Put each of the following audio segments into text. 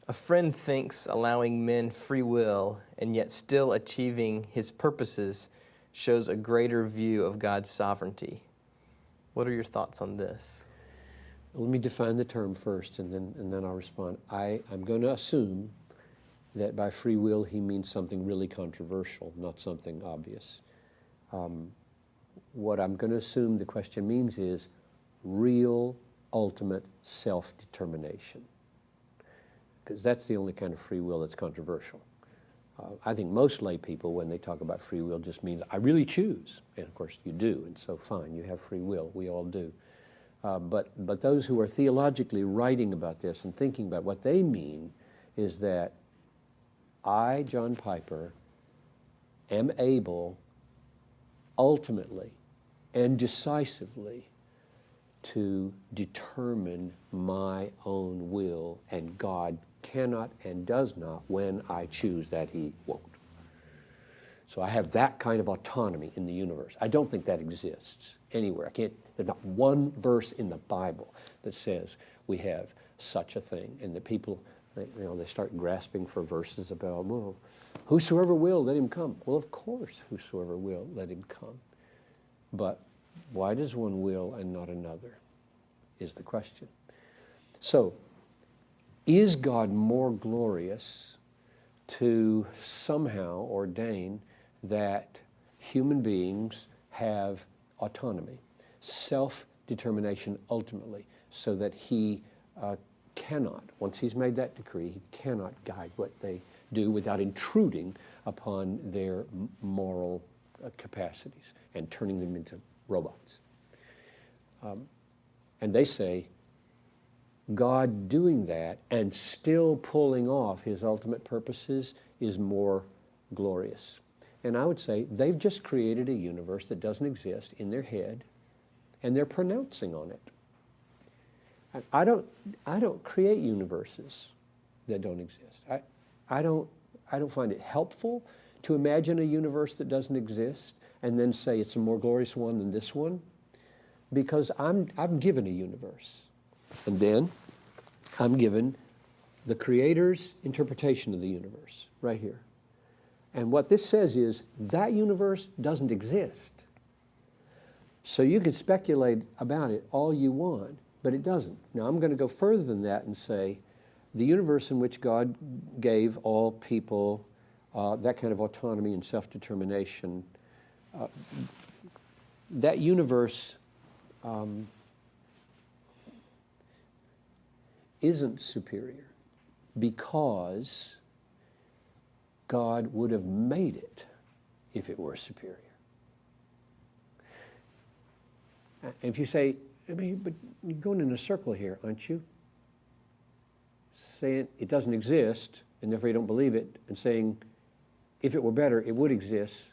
A friend thinks allowing men free will and yet still achieving his purposes shows a greater view of God's sovereignty. What are your thoughts on this? Let me define the term first, and then I'll respond. I'm going to assume that by free will he means something really controversial, not something obvious. What I'm going to assume the question means is real, ultimate self-determination, because that's the only kind of free will that's controversial. I think most lay people, when they talk about free will, just means I really choose. And of course you do, and so fine, you have free will. We all do. But those who are theologically writing about this and thinking about what they mean is that I, John Piper, am able ultimately and decisively to determine my own will, and God cannot and does not, when I choose that he won't. So I have that kind of autonomy in the universe. I don't think that exists anywhere. There's not one verse in the Bible that says we have such a thing, and that people, they start grasping for verses about, well, whosoever will, let him come. Well, of course, whosoever will, let him come. But why does one will and not another, is the question. So, is God more glorious to somehow ordain that human beings have autonomy, self-determination ultimately, so that he cannot, once he's made that decree, he cannot guide what they do without intruding upon their moral capacities and turning them into robots? And they say, God doing that and still pulling off his ultimate purposes is more glorious. And I would say they've just created a universe that doesn't exist in their head, and they're pronouncing on it. And I don't create universes that don't exist. I don't find it helpful to imagine a universe that doesn't exist and then say it's a more glorious one than this one, because I'm given a universe. And then I'm given the Creator's interpretation of the universe right here. And what this says is that universe doesn't exist. So you can speculate about it all you want, but it doesn't. Now I'm going to go further than that and say the universe in which God gave all people that kind of autonomy and self-determination, that universe isn't superior because God would have made it if it were superior. If you say, but you're going in a circle here, aren't you? Saying it doesn't exist, and therefore you don't believe it, and saying, if it were better, it would exist.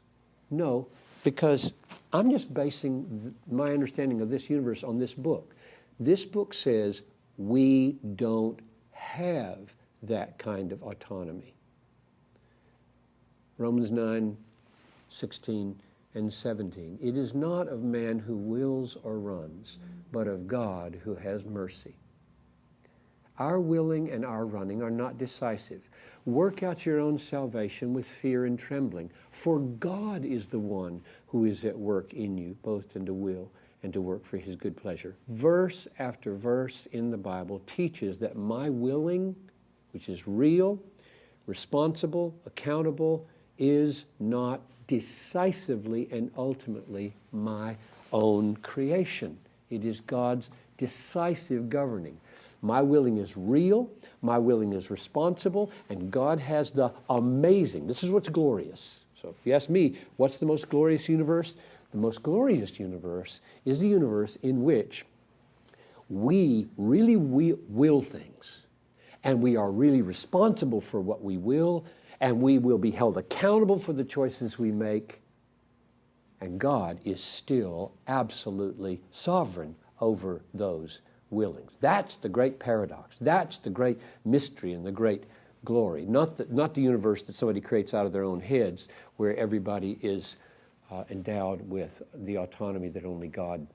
No, because I'm just basing my understanding of this universe on this book. This book says we don't have that kind of autonomy. Romans 9:16 and 17. It is not of man who wills or runs, but of God who has mercy. Our willing and our running are not decisive. Work out your own salvation with fear and trembling, for God is the one who is at work in you, both to will and to work for his good pleasure. Verse after verse in the Bible teaches that my willing, which is real, responsible, accountable, is not decisively and ultimately my own creation. It is God's decisive governing. My willing is real, my willing is responsible, and God has the amazing, this is what's glorious. So if you ask me, what's the most glorious universe? The most glorious universe is the universe in which we really will things, and we are really responsible for what we will, and we will be held accountable for the choices we make, and God is still absolutely sovereign over those willings. That's the great paradox. That's the great mystery and the great glory. Not the universe that somebody creates out of their own heads, where everybody is endowed with the autonomy that only God